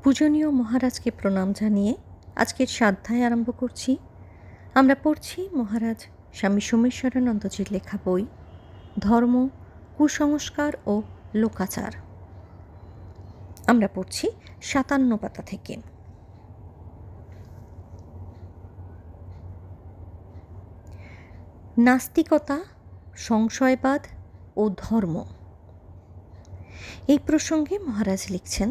পূজনীয় মহারাজকে প্রণাম জানিয়ে আজকের স্বাধ্যায় আরম্ভ করছি। আমরা পড়ছি মহারাজ স্বামী সোমেশ্বরানন্দজির লেখা বই ধর্ম, কুসংস্কার ও লোকাচার। আমরা পড়ছি ৫৭ পাতা থেকে। নাস্তিকতা, সংশয়বাদ ও ধর্ম, এই প্রসঙ্গে মহারাজ লিখছেন,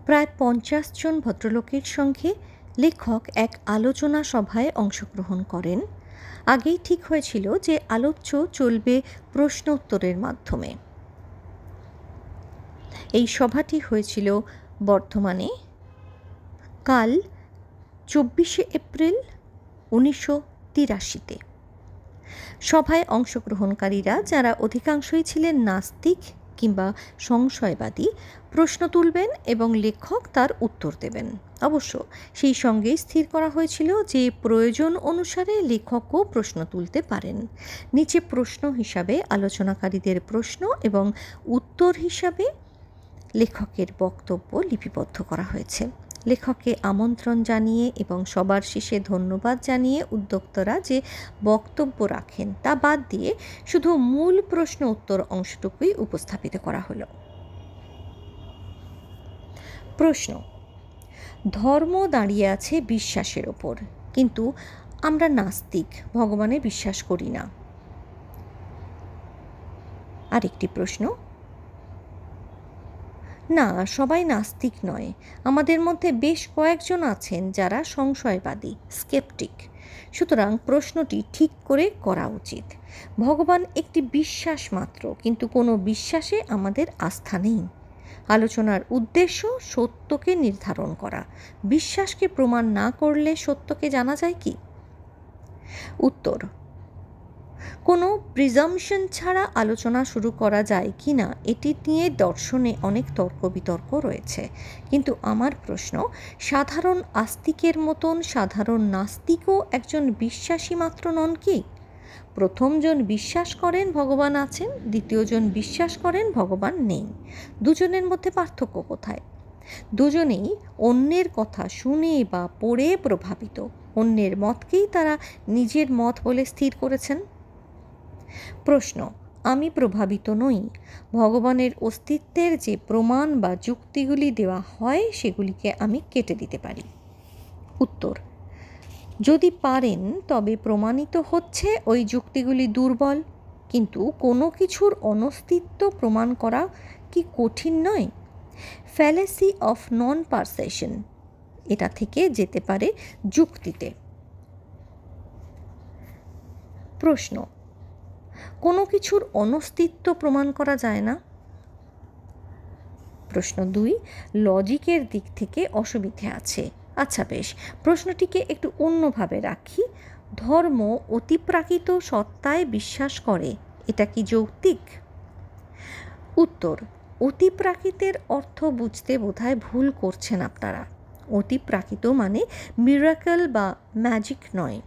প্রায় ৫০ জন ভদ্রলোকের সঙ্গে লেখক এক আলোচনা সভায় অংশগ্রহণ করেন। আগেই ঠিক হয়েছিল যে আলোচ্য চলবে প্রশ্ন উত্তরের মাধ্যমে। এই সভাটি হয়েছিল বর্ধমানে কাল ২৪শে এপ্রিল ১৯৮৩-তে। সভায় অংশগ্রহণকারীরা, যারা অধিকাংশই ছিলেন নাস্তিক কিংবা সংশয়বাদী, প্রশ্ন তুলবেন এবং লেখক তার উত্তর দেবেন। অবশ্য সেই সঙ্গে স্থির করা হয়েছিল যে প্রয়োজন অনুসারে লেখকও প্রশ্ন তুলতে পারেন। নিচে প্রশ্ন হিসাবে আলোচনাকারীদের প্রশ্ন এবং উত্তর হিসাবে লেখকের বক্তব্য লিপিবদ্ধ করা হয়েছে। লেখককে আমন্ত্রণ জানিয়ে এবং সবার শেষে ধন্যবাদ জানিয়ে উদ্যোক্তারা যে বক্তব্য রাখেন তা বাদ দিয়ে শুধু মূল প্রশ্ন উত্তর অংশটুকুই উপস্থাপিত করা হলো। প্রশ্ন: ধর্ম দাঁড়িয়ে আছে বিশ্বাসের ওপর, কিন্তু আমরা নাস্তিক, ভগবানে বিশ্বাস করি না। আরেকটি প্রশ্ন: না, সবাই নাস্তিক নয়, আমাদের মধ্যে বেশ কয়েকজন আছেন যারা সংশয়বাদী, স্কেপটিক। সুতরাং প্রশ্নটি ঠিক করে করা উচিত। ভগবান একটি বিশ্বাস মাত্র, কিন্তু কোনো বিশ্বাসে আমাদের আস্থা নেই। আলোচনার উদ্দেশ্য সত্যকে নির্ধারণ করা। বিশ্বাসকে প্রমাণ না করলে সত্যকে জানা যায় কি? উত্তর: কোনো প্রিজাম্পশন ছাড়া আলোচনা শুরু করা যায় কি না এটি নিয়ে দর্শনে অনেক তর্ক বিতর্ক রয়েছে। কিন্তু আমার প্রশ্ন, সাধারণ আস্তিকের মতন সাধারণ নাস্তিকও একজন বিশ্বাসী মাত্র নন কি? প্রথমজন বিশ্বাস করেন ভগবান আছেন, দ্বিতীয়জন বিশ্বাস করেন ভগবান নেই। দুজনের মধ্যে পার্থক্য কোথায়? দুজনেই অন্যের কথা শুনে বা পড়ে প্রভাবিত। অন্যের মতকেই তারা নিজের মত বলে স্থির করেছেন। প্রশ্ন: আমি প্রভাবিত নই। ভগবানের অস্তিত্বের যে প্রমাণ বা যুক্তিগুলি দেওয়া হয় সেগুলিকে আমি কেটে দিতে পারি। উত্তর: যদি পারেন তবে প্রমাণিত হচ্ছে ওই যুক্তিগুলি দুর্বল। কিন্তু কোনো কিছুর অনস্তিত্ব প্রমাণ করা কি কঠিন নয়? ফ্যালেসি অফ নন পারসেশন, এটা থেকে যেতে পারে যুক্তিতে। প্রশ্ন: কোনো কিছুর অনস্তিত্ব প্রমাণ করা যায় না। প্রশ্ন ২: লজিকের দিক থেকে অসুবিধে আছে। আচ্ছা বেশ, প্রশ্নটিকে একটু অন্যভাবে রাখি। ধর্ম অতিপ্রাকৃত সত্তায় বিশ্বাস করে, এটা কি যৌক্তিক? উত্তর: অতিপ্রাকৃতের অর্থ বুঝতে বোধহয় ভুল করছেন আপনারা। অতিপ্রাকৃত মানে মিরাকেল বা ম্যাজিক নয়।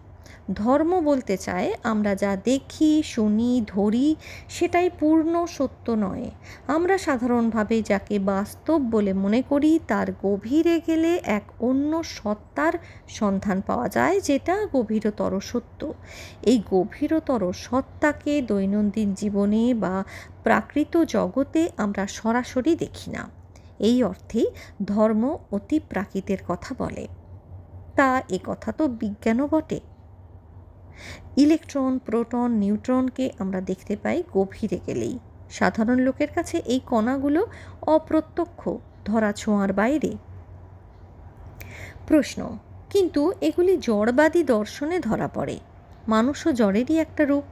ধর্ম বলতে চায় আমরা যা দেখি, শুনি, ধরি সেটাই পূর্ণ সত্য নয়। আমরা সাধারণভাবে যাকে বাস্তব বলে মনে করি তার গভীরে গেলে এক অন্য সত্তার সন্ধান পাওয়া যায়, যেটা গভীরতর সত্য। এই গভীরতর সত্তাকে দৈনন্দিন জীবনে বা প্রাকৃত জগতে আমরা সরাসরি দেখি না। এই অর্থেই ধর্ম অতিপ্রাকৃতের কথা বলে। তা এ কথা তো বিজ্ঞানও বটে। ইলেকট্রন, প্রোটন, নিউট্রনকে আমরা দেখতে পাই গভীরে গেলেই। সাধারণ লোকের কাছে এই কণাগুলো অপ্রত্যক্ষ, ধরাছোঁয়ার বাইরে। প্রশ্ন: কিন্তু এগুলি জড়বাদী দর্শনে ধরা পড়ে। মানুষও জড়েরই একটা রূপ।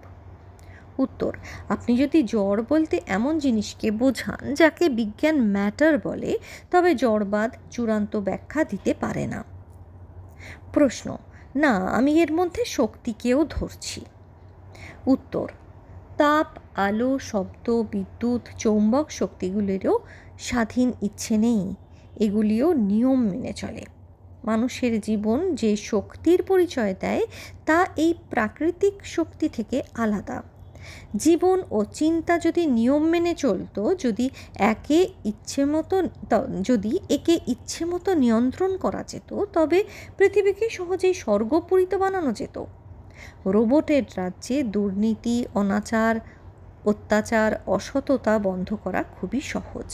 উত্তর: আপনি যদি জড় বলতে এমন জিনিসকে বোঝান যাকে বিজ্ঞান ম্যাটার বলে, তবে জড়বাদ চূড়ান্ত ব্যাখ্যা দিতে পারে না। প্রশ্ন: না, আমি এর মধ্যে শক্তিকেও ধরছি। উত্তর: তাপ, আলো, শব্দ, বিদ্যুৎ, চৌম্বক শক্তিগুলিরও স্বাধীন ইচ্ছে নেই। এগুলিও নিয়ম মেনে চলে। মানুষের জীবন যে শক্তির পরিচয় দেয় তা এই প্রাকৃতিক শক্তি থেকে আলাদা। জীবন ও চিন্তা যদি নিয়ম মেনে চলতো, যদি একে ইচ্ছে মতো নিয়ন্ত্রণ করা যেত, তবে পৃথিবীকে সহজেই স্বর্গপুরীত বানানো যেত। রোবটের রাজ্যে দুর্নীতি, অনাচার, অত্যাচার, অসততা বন্ধ করা খুবই সহজ।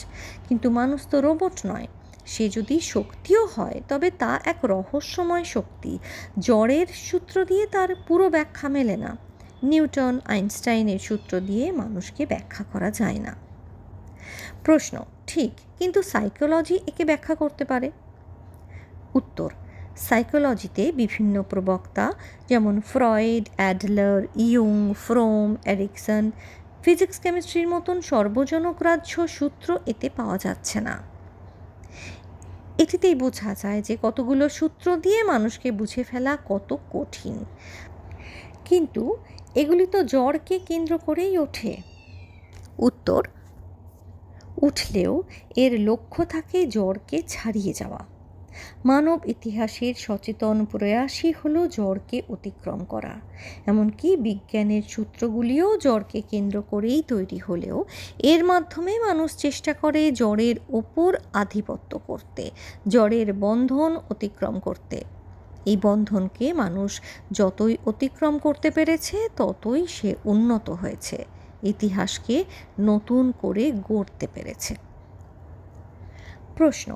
কিন্তু মানুষ তো রোবট নয়। সে যদি শক্তিও হয়, তবে তা এক রহস্যময় শক্তি। জড়ের সূত্র দিয়ে তার পুরো ব্যাখ্যা মেলে না। নিউটন, আইনস্টাইনের সূত্র দিয়ে মানুষকে ব্যাখ্যা করা যায় না। প্রশ্ন: ঠিক, কিন্তু সাইকোলজি একে ব্যাখ্যা করতে পারে? উত্তর: সাইকোলজিতে বিভিন্ন প্রবক্তা যেমন ফ্রয়েড, অ্যাডলার, ইয়ুং, ফ্রোম, এরিকসন, ফিজিক্স কেমিস্ট্রির মতন সর্বজনগ্রাহ্য সূত্র এতে পাওয়া যাচ্ছে না। এটিতেই বোঝা যায় যে কতগুলো সূত্র দিয়ে মানুষকে বুঝে ফেলা কত কঠিন। কিন্তু এগুলি তো জড়কে কেন্দ্র করেই ওঠে। উত্তর: উঠলেও এর লক্ষ্য থাকে জড়কে ছাড়িয়ে যাওয়া। মানব ইতিহাসের সচেতন প্রয়াসই হলো জড়কে অতিক্রম করা। এমনকি বিজ্ঞানের সূত্রগুলিও জড়কে কেন্দ্র করেই তৈরি হলেও এর মাধ্যমে মানুষ চেষ্টা করে জড়ের ওপর আধিপত্য করতে, জড়ের বন্ধন অতিক্রম করতে। এই বন্ধনকে মানুষ যতই অতিক্রম করতে পেরেছে, ততই সে উন্নত হয়েছে, ইতিহাসকে নতুন করে গড়তে পেরেছে। প্রশ্ন: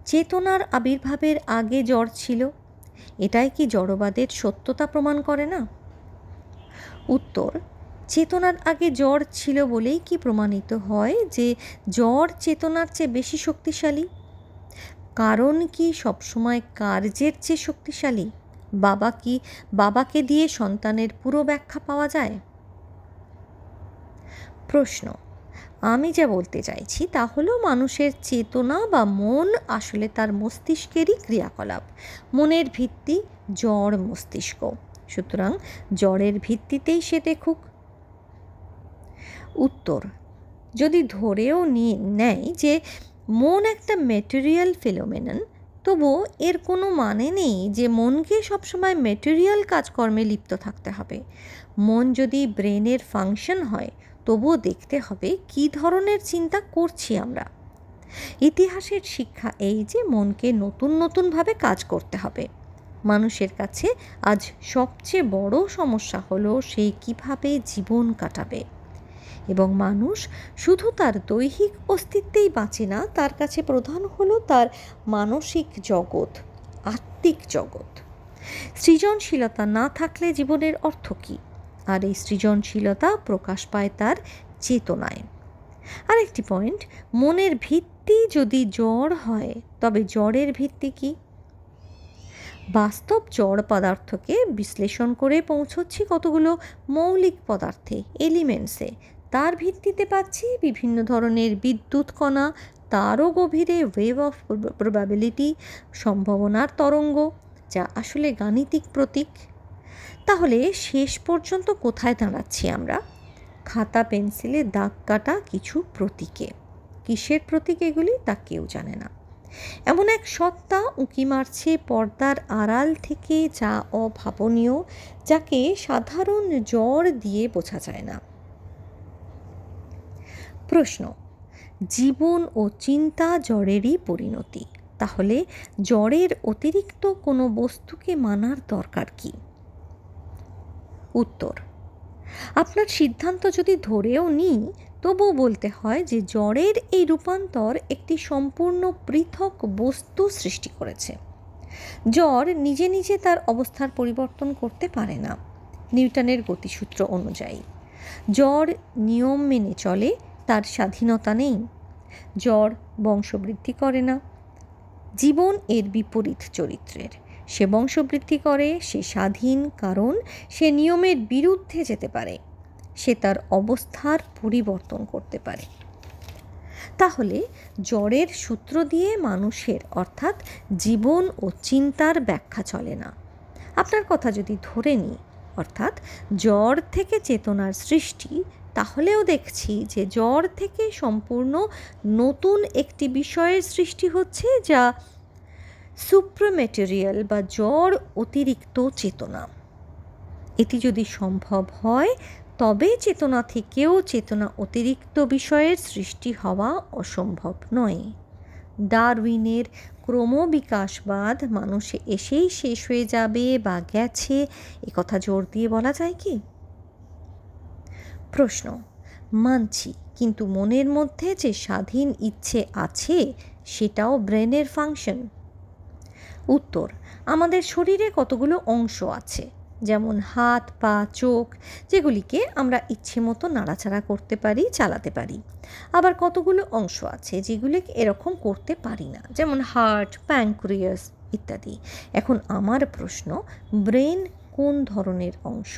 চেতনার আবির্ভাবের আগে জড় ছিল, এটাই কি জড়বাদের সত্যতা প্রমাণ করে না? উত্তর: চেতনার আগে জড় ছিল বলেই কি প্রমাণিত হয় যে জড় চেতনার চেয়ে বেশি শক্তিশালী? কারণ কি সবসময় কার্যের চেয়ে শক্তিশালী? বাবাকে দিয়ে সন্তানের পুরো ব্যাখ্যা পাওয়া যায়? প্রশ্ন: আমি যা বলতে চাইছি তা হলো মানুষের চেতনা বা মন আসলে তার মস্তিষ্কেরই ক্রিয়াকলাপ। মনের ভিত্তি জড় মস্তিষ্ক, সুতরাং জড়ের ভিত্তিতেই সে দেখুক। উত্তর: যদি ধরেও নেয় যে মন একটা ম্যাটেরিয়াল ফিনোমেনন, তবুও এর কোনো মানে নেই যে মনকে সবসময় ম্যাটেরিয়াল কাজকর্মে লিপ্ত থাকতে হবে। মন যদি ব্রেনের ফাংশন হয়, তবুও দেখতে হবে কী ধরনের চিন্তা করছি আমরা। ইতিহাসের শিক্ষা এই যে মনকে নতুনভাবে কাজ করতে হবে। মানুষের কাছে আজ সবচেয়ে বড় সমস্যা হলো সে কীভাবে জীবন কাটাবে। এবং মানুষ শুধু তার দৈহিক অস্তিত্বেই বাঁচে না, তার কাছে প্রধান হলো তার মানসিক জগৎ, আত্মিক জগৎ। সৃজনশীলতা না থাকলে জীবনের অর্থ কী? আর এই সৃজনশীলতা প্রকাশ পায় তার চেতনায়। আরেকটি পয়েন্ট, মনের ভিত্তি যদি জড় হয়, তবে জড়ের ভিত্তি কী? বাস্তব জড় পদার্থকে বিশ্লেষণ করে পৌঁছচ্ছি কতগুলো মৌলিক পদার্থে, এলিমেন্টসে। তার ভিত্তিতে পাচ্ছি বিভিন্ন ধরনের বিদ্যুৎ কণা, তারও গভীরে ওয়েভ অফ প্রবাবিলিটি, সম্ভাবনার তরঙ্গ, যা আসলে গাণিতিক প্রতীক। তাহলে শেষ পর্যন্ত কোথায় দাঁড়াচ্ছি আমরা? খাতা পেন্সিলে দাগ কাটা কিছু প্রতীকে। কিসের প্রতীক এগুলি তা কেউ জানে না। এমন এক সত্তা উঁকি মারছে পর্দার আড়াল থেকে, যা অভাবনীয়, যাকে সাধারণ জড় দিয়ে বোঝা যায় না। প্রশ্ন: জীবন ও চিন্তা জড়েরই পরিণতি, তাহলে জড়ের অতিরিক্ত কোনো বস্তুকে মানার দরকার কি? উত্তর: আপনার সিদ্ধান্ত যদি ধরেও নিই, তবুও বলতে হয় যে জড়ের এই রূপান্তর একটি সম্পূর্ণ পৃথক বস্তু সৃষ্টি করেছে। জড় নিজে নিজে তার অবস্থার পরিবর্তন করতে পারে না নিউটনের গতিসূত্র অনুযায়ী। জড় নিয়ম মেনে চলে, তার স্বাধীনতা নেই। জড় বংশবৃদ্ধি করে না। জীবন এর বিপরীত চরিত্রের। সে বংশবৃদ্ধি করে, সে স্বাধীন, কারণ সে নিয়মের বিরুদ্ধে যেতে পারে, সে তার অবস্থার পরিবর্তন করতে পারে। তাহলে জড়ের সূত্র দিয়ে মানুষের অর্থাৎ জীবন ও চিন্তার ব্যাখ্যা চলে না। আপনার কথা যদি ধরে নিই, অর্থাৎ জড় থেকে চেতনার সৃষ্টি, তাহলেও দেখছি যে জড় থেকে সম্পূর্ণ নতুন একটি বিষয়ের সৃষ্টি হচ্ছে, যা সুপ্রামেটেরিয়াল বা জড় অতিরিক্ত চেতনা। এটি যদি সম্ভব হয়, তবে চেতনা থেকেও চেতনা অতিরিক্ত বিষয়ের সৃষ্টি হওয়া অসম্ভব নয়। ডারউইনের ক্রমবিকাশবাদ মানুষে এসেই শেষ হয়ে যাবে বা গেছে, একথা জোর দিয়ে বলা যায় কি? প্রশ্ন, মানছি, কিন্তু মনের মধ্যে যে স্বাধীন ইচ্ছে আছে সেটাও ব্রেনের ফাংশন। উত্তর, আমাদের শরীরে কতগুলো অংশ আছে, যেমন হাত, পা, চোখ, যেগুলিকে আমরা ইচ্ছে মতো নাড়াচাড়া করতে পারি, চালাতে পারি। আবার কতগুলো অংশ আছে যেগুলিকে এরকম করতে পারি না, যেমন হার্ট, প্যানক্রিয়াস ইত্যাদি। এখন আমার প্রশ্ন, ব্রেন কোন ধরনের অংশ?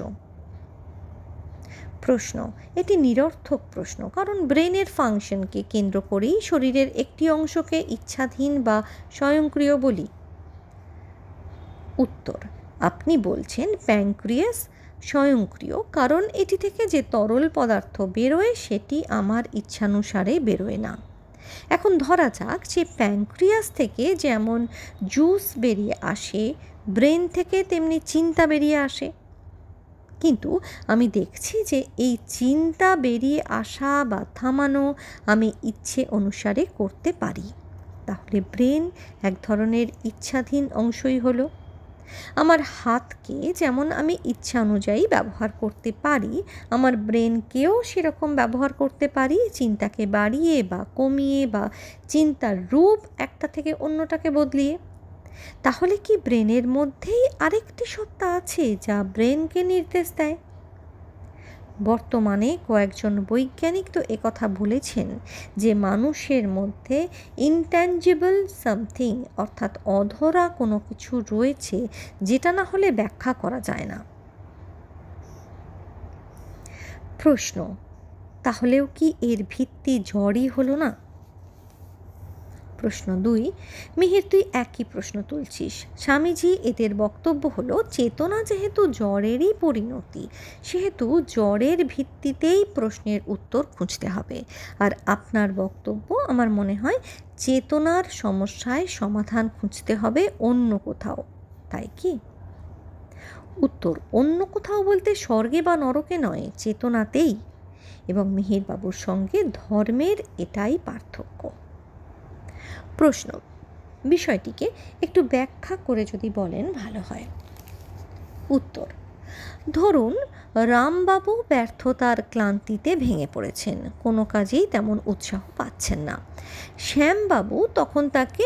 প্রশ্ন, এটি নিরর্থক প্রশ্ন, কারণ ব্রেনের ফাংশনকে কেন্দ্র করেই শরীরের একটি অংশকে ইচ্ছাধীন বা স্বয়ংক্রিয় বলি। উত্তর, আপনি বলছেন প্যানক্রিয়াস স্বয়ংক্রিয়, কারণ এটি থেকে যে তরল পদার্থ বেরোয় সেটি আমার ইচ্ছানুসারে বেরোয় না। এখন ধরা যাক যে প্যানক্রিয়াস থেকে যেমন জুস বেরিয়ে আসে, ব্রেন থেকে তেমনি চিন্তা বেরিয়ে আসে। কিন্তু আমি দেখছি যে এই চিন্তা বেরিয়ে আসা বা থামানো আমি ইচ্ছে অনুসারে করতে পারি। তাহলে ব্রেন এক ধরনের ইচ্ছাধীন অংশই হলো। আমার হাতকে যেমন আমি ইচ্ছা অনুযায়ী ব্যবহার করতে পারি, আমার ব্রেনকেও সেরকম ব্যবহার করতে পারি, চিন্তাকে বাড়িয়ে বা কমিয়ে বা চিন্তার রূপ একটা থেকে অন্যটাকে বদলিয়ে। তাহলে কি ব্রেনের মধ্যেই আরেকটি সত্তা আছে যা ব্রেনকে নির্দেশ দেয়? বর্তমানে কয়েকজন বৈজ্ঞানিক তো একথা বলেছেন যে মানুষের মধ্যে ইনট্যাঞ্জিবল সামথিং, অর্থাৎ অধরা কোনো কিছু রয়েছে যেটা না হলে ব্যাখ্যা করা যায় না। প্রশ্ন, তাহলেও কি এর ভিত্তি জড়ই হলো না? প্রশ্ন 2, মিহির তুই একই প্রশ্ন তুলছিস। স্বামীজি এদের বক্তব্য হলো, চেতনা যেহেতু জড়েরই পরিণতি, সেহেতু জড়ের ভিত্তিতেই প্রশ্নের উত্তর খুঁজতে হবে। আর আপনার বক্তব্য আমার মনে হয় চেতনার সমস্যায় সমাধান খুঁজতে হবে অন্য কোথাও, তাই কি? উত্তর, অন্য কোথাও বলতে স্বর্গে বা নরকে নয়, চেতনাতেই। এবং মিহিরবাবুর সঙ্গে ধর্মের এটাই পার্থক্য। প্রশ্ন, বিষয়টিকে একটু ব্যাখ্যা করে যদি বলেন ভালো হয়। উত্তর, ধরুন রামবাবু ব্যর্থতার ক্লান্তিতে ভেঙে পড়েছেন, কোনো কাজেই তেমন উৎসাহ পাচ্ছেন না। শ্যামবাবু তখন তাকে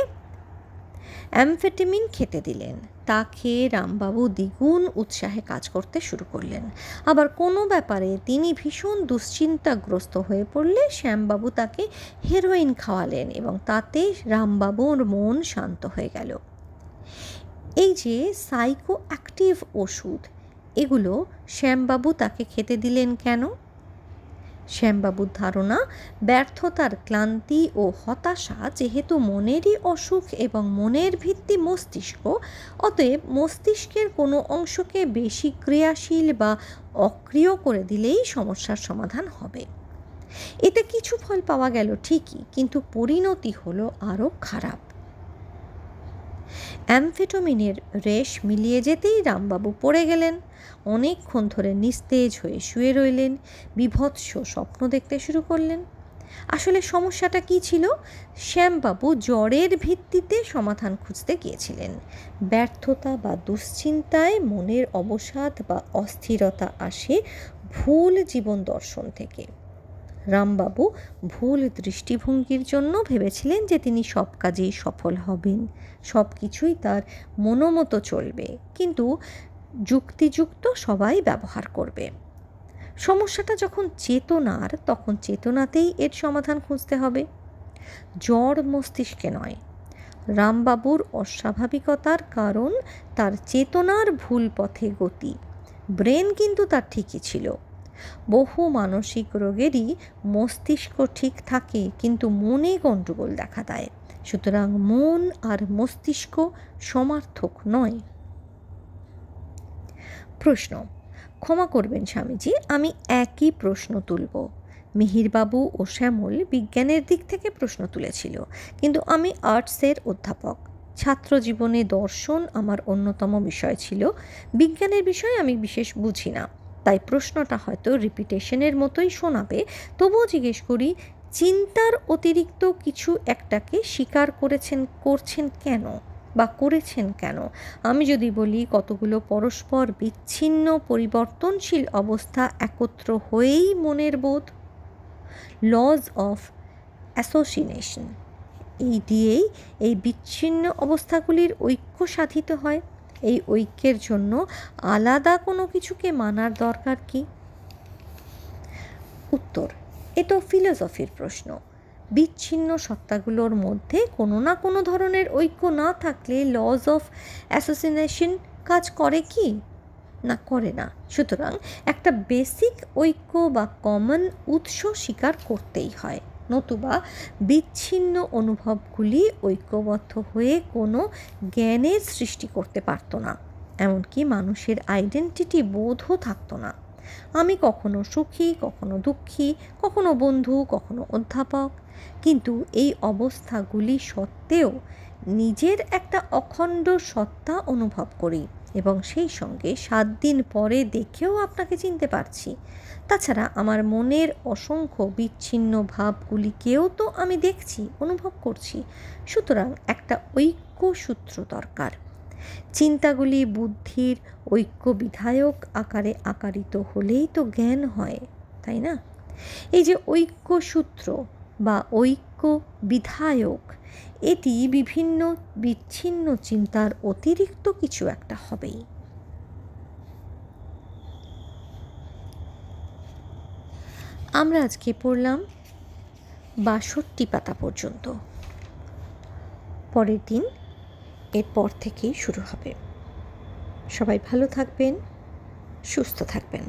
অ্যামফেটামিন খেতে দিলেন। তা খেয়ে রামবাবু দ্বিগুণ উৎসাহে কাজ করতে শুরু করলেন। আবার কোনো ব্যাপারে তিনি ভীষণ দুশ্চিন্তাগ্রস্ত হয়ে পড়লে শ্যামবাবু তাকে হেরোইন খাওয়ালেন এবং তাতে রামবাবুর মন শান্ত হয়ে গেল। এই যে সাইকো অ্যাক্টিভ ওষুধ, এগুলো শ্যামবাবু তাকে খেতে দিলেন কেন? শ্যামবাবুর ধারণা, ব্যর্থতার ক্লান্তি ও হতাশা যেহেতু মনেরই অসুখ এবং মনের ভিত্তি মস্তিষ্ক, অতএব মস্তিষ্কের কোনো অংশকে বেশি ক্রিয়াশীল বা অক্রিয় করে দিলেই সমস্যার সমাধান হবে। এতে কিছু ফল পাওয়া গেল ঠিকই, কিন্তু পরিণতি হলো আরও খারাপ। অ্যামফেটামিনের রেশ মিলিয়ে যেতেই রামবাবু পড়ে গেলেন। অনেকক্ষণ ধরে নিস্তেজ হয়ে শুয়ে রইলেন, বীভৎস স্বপ্ন দেখতে শুরু করলেন। আসলে সমস্যাটা কী ছিল? শ্যামবাবু জ্বরের ভিত্তিতে সমাধান খুঁজতে গিয়েছিলেন। ব্যর্থতা বা দুশ্চিন্তায় মনের অবসাদ বা অস্থিরতা আসে ভুল জীবন দর্শন থেকে। রামবাবু ভুল দৃষ্টিভঙ্গির জন্য ভেবেছিলেন যে তিনি সব কাজেই সফল হবেন, সব কিছুই তার মনোমতো চলবে, কিন্তু যুক্তিযুক্ত সবাই ব্যবহার করবে। সমস্যাটা যখন চেতনার, তখন চেতনাতেই এর সমাধান খুঁজতে হবে, জড় মস্তিষ্কে নয়। রামবাবুর অস্বাভাবিকতার কারণ তার চেতনার ভুল পথে গতি, ব্রেন কিন্তু তার ঠিকই ছিল। বহু মানসিক রোগেরই মস্তিষ্ক ঠিক থাকে, কিন্তু মনে গণ্ডগোল দেখা দেয়। সুতরাং মন আর মস্তিষ্ক সমার্থক নয়। প্রশ্ন, ক্ষমা করবেন স্বামীজি, আমি একই প্রশ্ন তুলব। মিহিরবাবু ও শ্যামল বিজ্ঞানের দিক থেকে প্রশ্ন তুলেছিল, কিন্তু আমি আর্টসের অধ্যাপক। ছাত্র জীবনে দর্শন আমার অন্যতম বিষয় ছিল। বিজ্ঞানের বিষয়ে আমি বিশেষ বুঝি না। তাই প্রশ্নটা হয়তো রিপিটেশনের মতোই শোনাবে, তবুও জিজ্ঞেস করি, চিন্তার অতিরিক্ত কিছু একটাকে স্বীকার করছেন কেন বা করেছেন কেন? আমি যদি বলি কতগুলো পরস্পর বিচ্ছিন্ন পরিবর্তনশীল অবস্থা একত্র হয়েই মনের বোধ, লজ অফ অ্যাসোসিয়েশন, এই দিয়েই এই বিচ্ছিন্ন অবস্থাগুলির ঐক্য সাধিত হয়। এই ঐক্যের জন্য আলাদা কোনো কিছুকে মানার দরকার কি? উত্তর, এ তো ফিলোসফির প্রশ্ন। বিচ্ছিন্ন সত্তাগুলোর মধ্যে কোনো না কোনো ধরনের ঐক্য না থাকলে লজ অফ অ্যাসোসিয়েশন কাজ করে কি? না, করে না। সুতরাং একটা বেসিক ঐক্য বা কমন উৎস স্বীকার করতেই হয়, নতুবা বিচ্ছিন্ন অনুভবগুলি ঐক্যবদ্ধ হয়ে কোনো জ্ঞানের সৃষ্টি করতে পারত না, এমনকি মানুষের আইডেন্টিটি বোধও থাকতো না। আমি কখনো সুখী, কখনো দুঃখী, কখনো বন্ধু, কখনো অধ্যাপক, কিন্তু এই অবস্থাগুলি সত্ত্বেও নিজের একটা অখণ্ড সত্তা অনুভব করি এবং সেই সঙ্গে 7 দিন পরে দেখেও আপনাকে চিনতে পারছি। তাছাড়া আমার মনের অসংখ্য বিচ্ছিন্ন ভাবগুলিকেও তো আমি দেখছি, অনুভব করছি। সুতরাং একটা ঐক্য সূত্র দরকার। চিন্তাগুলি বুদ্ধির ঐক্য বিধায়ক আকারে আকারিত হলেই তো জ্ঞান হয়, তাই না? এই যে ঐক্য সূত্র বা ঐক্য বিধায়ক, এটি বিভিন্ন বিচ্ছিন্ন চিন্তার অতিরিক্ত কিছু একটা হবেই। আমরা আজকে পড়লাম 62 পাতা পর্যন্ত। পরের দিন এরপর থেকেই শুরু হবে। সবাই ভালো থাকবেন, সুস্থ থাকবেন।